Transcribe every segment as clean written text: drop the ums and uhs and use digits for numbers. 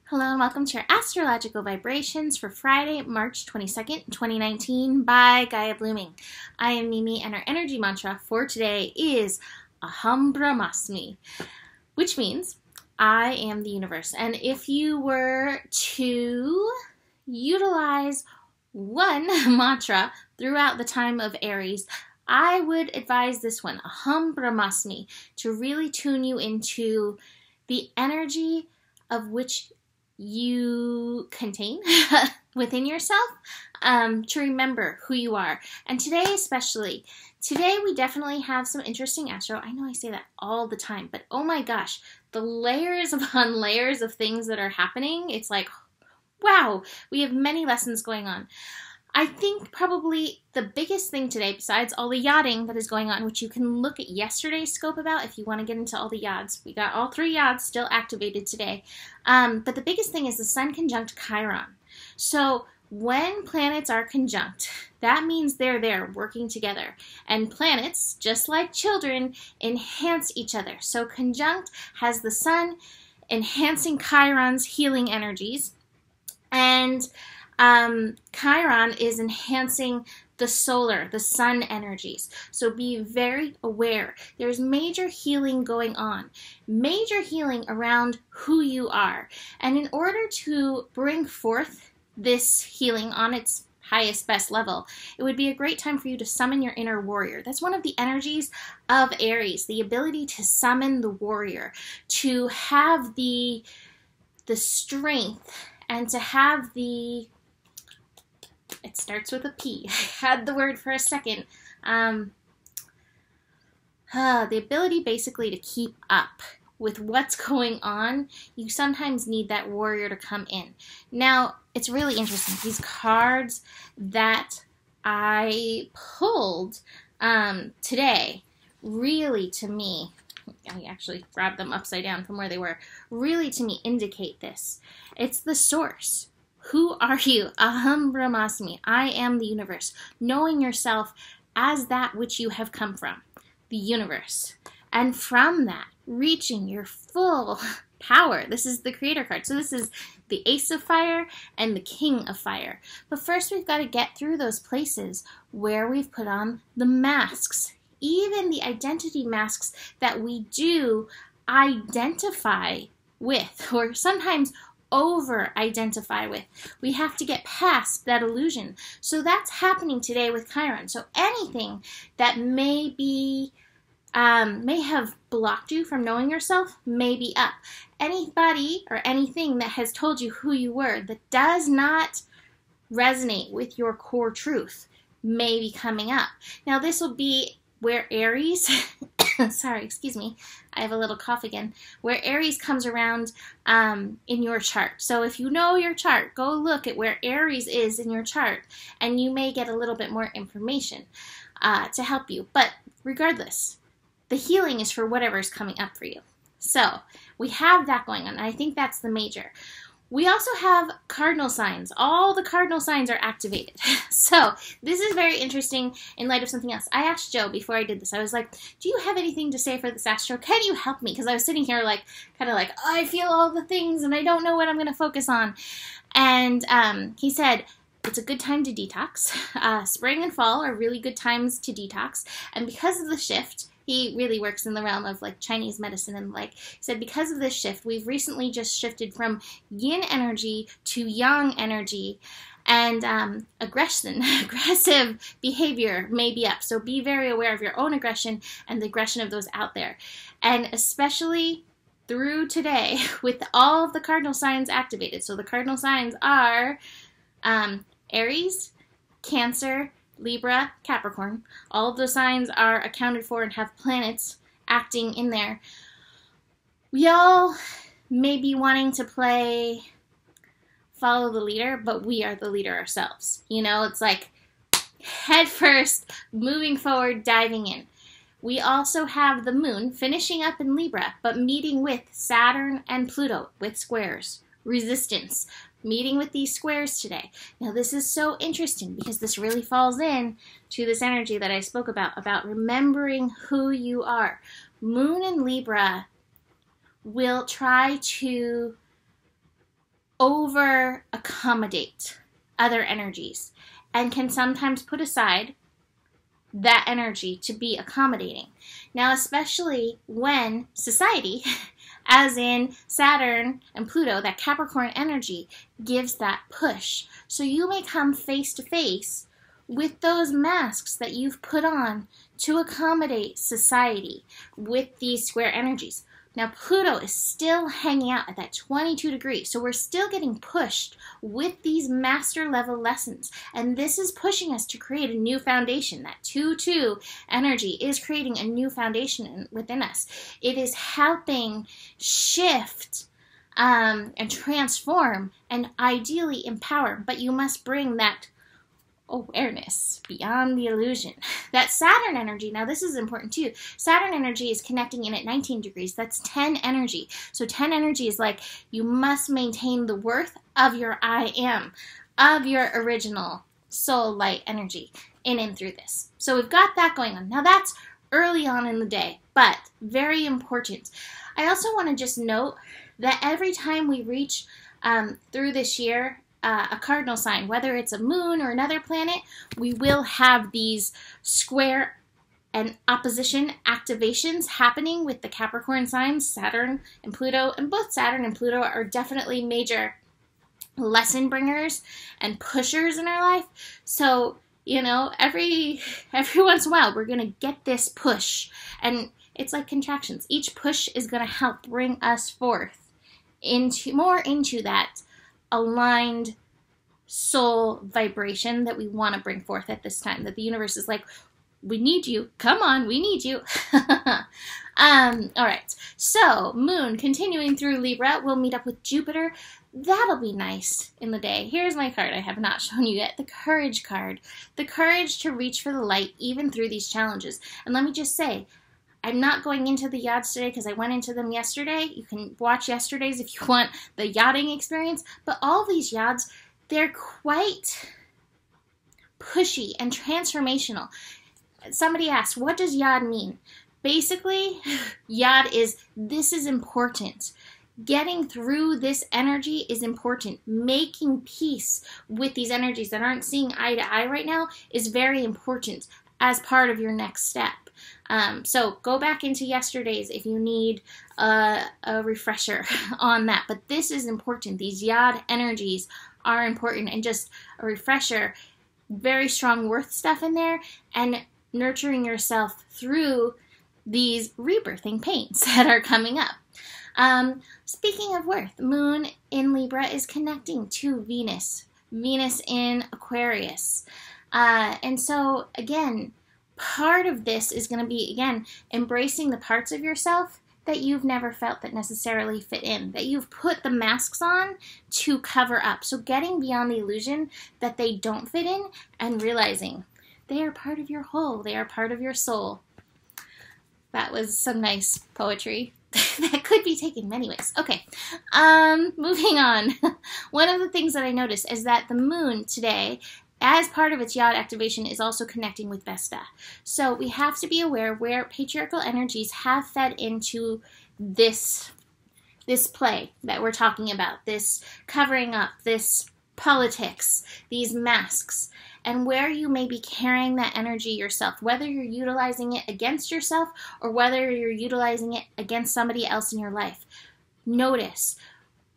Hello and welcome to your astrological vibrations for Friday, March 22nd, 2019 by Gaia Blooming. I am Mimi and our energy mantra for today is Aham Brahmasmi, which means I am the universe. And if you were to utilize one mantra throughout the time of Aries, I would advise this one, Aham Brahmasmi, to really tune you into the energy of which you contain within yourself, to remember who you are. And today especially, today we definitely have some interesting astro. I know I say that all the time, but oh my gosh, the layers upon layers of things that are happening, it's like, wow, we have many lessons going on. I think probably the biggest thing today, besides all the yachting that is going on, which you can look at yesterday's scope about if you want to get into all the yachts. We got all 3 yachts still activated today. But the biggest thing is the Sun conjunct Chiron. So when planets are conjunct, that means they're there working together. And planets, just like children, enhance each other. So conjunct has the Sun enhancing Chiron's healing energies. And Chiron is enhancing the sun energies. So be very aware. There's major healing going on. Major healing around who you are. And in order to bring forth this healing on its highest, best level, it would be a great time for you to summon your inner warrior. That's one of the energies of Aries, the ability to summon the warrior, to have the strength and to have the, it starts with a P. I had the word for a second. The ability basically to keep up with what's going on. You sometimes need that warrior to come in. Now, it's really interesting. These cards that I pulled today, really to me, I actually grabbed them upside down from where they were, really to me indicate this. It's the source. Who are you? Aham Brahmasmi. I am the universe. Knowing yourself as that which you have come from, the universe. And from that, reaching your full power. This is the creator card. So this is the Ace of Fire and the King of Fire. But first we've got to get through those places where we've put on the masks. Even the identity masks that we do identify with, or sometimes over-identify with. We have to get past that illusion. So that's happening today with Chiron. So anything that may have blocked you from knowing yourself may be up. Anybody or anything that has told you who you were that does not resonate with your core truth may be coming up. Now this will be where Aries, sorry, excuse me, I have a little cough again, where Aries comes around in your chart. So if you know your chart, go look at where Aries is in your chart, and you may get a little bit more information to help you. But regardless, the healing is for whatever's coming up for you. So we have that going on, and I think that's the major. We also have cardinal signs. All the cardinal signs are activated. So this is very interesting in light of something else. I asked Joe before I did this, I was like, do you have anything to say for this astro? Can you help me? Because I was sitting here like, kind of like, I feel all the things and I don't know what I'm going to focus on. And he said, it's a good time to detox. Spring and fall are really good times to detox. And because of the shift, he really works in the realm of like Chinese medicine and like, he said because of this shift, we've recently just shifted from yin energy to yang energy, and aggressive behavior may be up. So be very aware of your own aggression and the aggression of those out there. And especially through today with all of the cardinal signs activated. So the cardinal signs are Aries, Cancer, Libra, Capricorn. All of those signs are accounted for and have planets acting in there. We all may be wanting to play follow the leader, but we are the leader ourselves. You know, it's like head first, moving forward, diving in. We also have the moon finishing up in Libra, but meeting with Saturn and Pluto with squares. Resistance. Meeting with these squares today. Now this is so interesting because this really falls in to this energy that I spoke about remembering who you are. Moon in Libra will try to over accommodate other energies and can sometimes put aside that energy to be accommodating. Now, especially when society, as in Saturn and Pluto, that Capricorn energy gives that push. So you may come face to face with those masks that you've put on to accommodate society with these square energies. Now, Pluto is still hanging out at that 22 degrees, so we're still getting pushed with these master level lessons. And this is pushing us to create a new foundation. That 2-2 energy is creating a new foundation within us. It is helping shift and transform and ideally empower, but you must bring that awareness beyond the illusion. That Saturn energy, now this is important too. Saturn energy is connecting in at 19 degrees. That's 10 energy. So 10 energy is like you must maintain the worth of your I am, of your original soul light energy in and through this. So we've got that going on. Now that's early on in the day, but very important. I also want to just note that every time we reach through this year, a cardinal sign, whether it's a moon or another planet, we will have these square and opposition activations happening with the Capricorn signs, Saturn and Pluto. And both Saturn and Pluto are definitely major lesson bringers and pushers in our life. So, you know, every once in a while, we're going to get this push. And it's like contractions. Each push is going to help bring us forth into that aligned soul vibration that we want to bring forth at this time, that the universe is like, we need you, come on, we need you. All right, so moon continuing through Libra, we'll meet up with Jupiter. That'll be nice in the day. Here's my card I have not shown you yet, the courage card, the courage to reach for the light even through these challenges. And let me just say, I'm not going into the yachts today because I went into them yesterday. You can watch yesterday's if you want the yachting experience. But all these yachts, they're quite pushy and transformational. Somebody asked, what does yad mean? Basically, yad is, this is important. Getting through this energy is important. Making peace with these energies that aren't seeing eye to eye right now is very important as part of your next step. So go back into yesterday's if you need a refresher on that. But this is important. These yad energies are important. And just a refresher, very strong worth stuff in there. And nurturing yourself through these rebirthing pains that are coming up. Speaking of worth, moon in Libra is connecting to Venus. Venus in Aquarius. And so, again, part of this is going to be, again, embracing the parts of yourself that you've never felt that necessarily fit in, that you've put the masks on to cover up. So getting beyond the illusion that they don't fit in and realizing they are part of your whole, they are part of your soul. That was some nice poetry that could be taken many ways. Okay, moving on. One of the things that I noticed is that the moon today, as part of its yod activation, is also connecting with Vesta. So we have to be aware where patriarchal energies have fed into this play that we're talking about, this covering up, this politics, these masks, and where you may be carrying that energy yourself, whether you're utilizing it against yourself or whether you're utilizing it against somebody else in your life. Notice,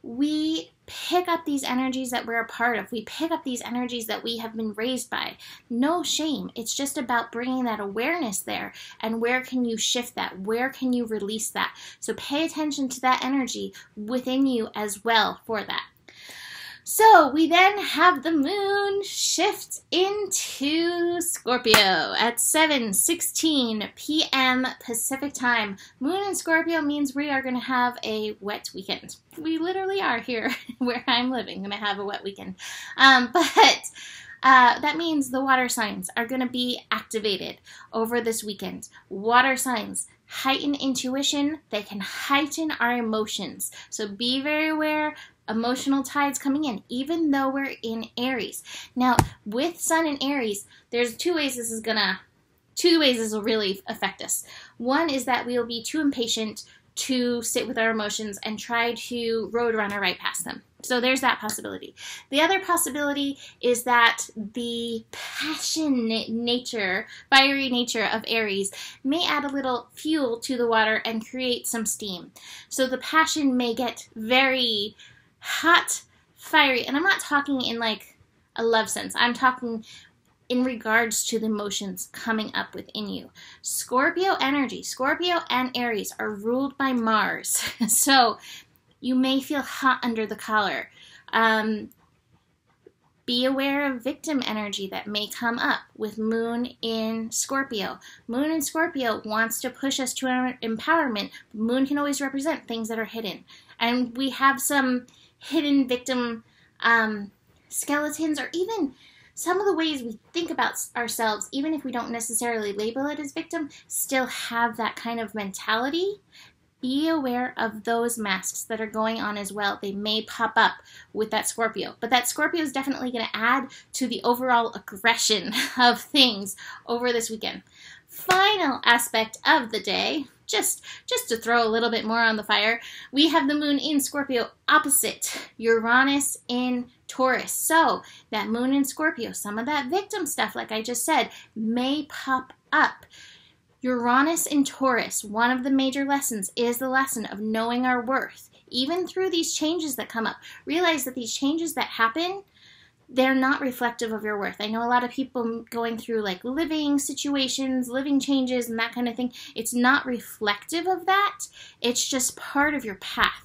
we pick up these energies that we're a part of. We pick up these energies that we have been raised by. No shame. It's just about bringing that awareness there. And where can you shift that? Where can you release that? So pay attention to that energy within you as well for that. So we then have the moon shift into Scorpio at 7:16 p.m. Pacific time. Moon in Scorpio means we are going to have a wet weekend. We literally are here where I'm living, going to have a wet weekend. But that means the water signs are going to be activated over this weekend. Water signs heighten intuition. They can heighten our emotions. So be very aware. Emotional tides coming in, even though we're in Aries. Now, with Sun in Aries, there's two ways this will really affect us. One is that we will be too impatient, to sit with our emotions and try to road runner right past them. So there's that possibility. The other possibility is that the passionate nature, fiery nature of Aries may add a little fuel to the water and create some steam. So the passion may get very hot, fiery, and I'm not talking in like a love sense. I'm talking in regards to the emotions coming up within you. Scorpio energy, Scorpio and Aries are ruled by Mars. So you may feel hot under the collar. Be aware of victim energy that may come up with Moon in Scorpio. Moon in Scorpio wants to push us to our empowerment. Moon can always represent things that are hidden. And we have some hidden victim skeletons, or even some of the ways we think about ourselves, even if we don't necessarily label it as victim, still have that kind of mentality. Be aware of those masks that are going on as well. They may pop up with that Scorpio, but that Scorpio is definitely going to add to the overall aggression of things over this weekend. Final aspect of the day, just to throw a little bit more on the fire, we have the Moon in Scorpio opposite Uranus in Taurus. So that Moon in Scorpio, some of that victim stuff, like I just said, may pop up. Uranus in Taurus, one of the major lessons is the lesson of knowing our worth. Even through these changes that come up, realize that these changes that happen, they're not reflective of your worth. I know a lot of people going through like living situations, living changes, and that kind of thing. It's not reflective of that. It's just part of your path.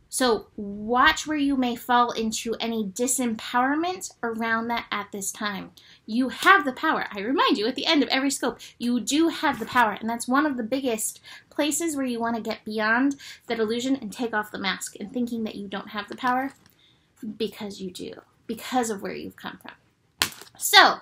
So watch where you may fall into any disempowerment around that at this time. You have the power. I remind you at the end of every scope, you do have the power. And that's one of the biggest places where you want to get beyond that illusion and take off the mask and thinking that you don't have the power, because you do, because of where you've come from. So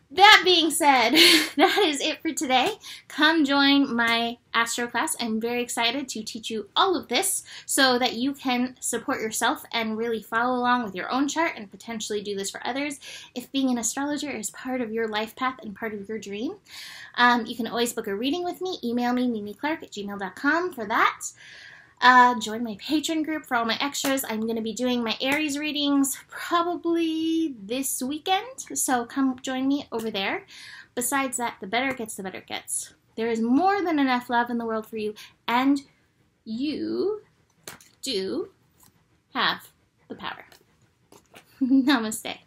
that being said, that is it for today. Come join my astro class. I'm very excited to teach you all of this so that you can support yourself and really follow along with your own chart and potentially do this for others. If being an astrologer is part of your life path and part of your dream, you can always book a reading with me. Email me, mimiclark@gmail.com for that. Join my Patreon group for all my extras. I'm going to be doing my Aries readings probably this weekend, so come join me over there. Besides that, the better it gets, the better it gets. There is more than enough love in the world for you, and you do have the power. Namaste.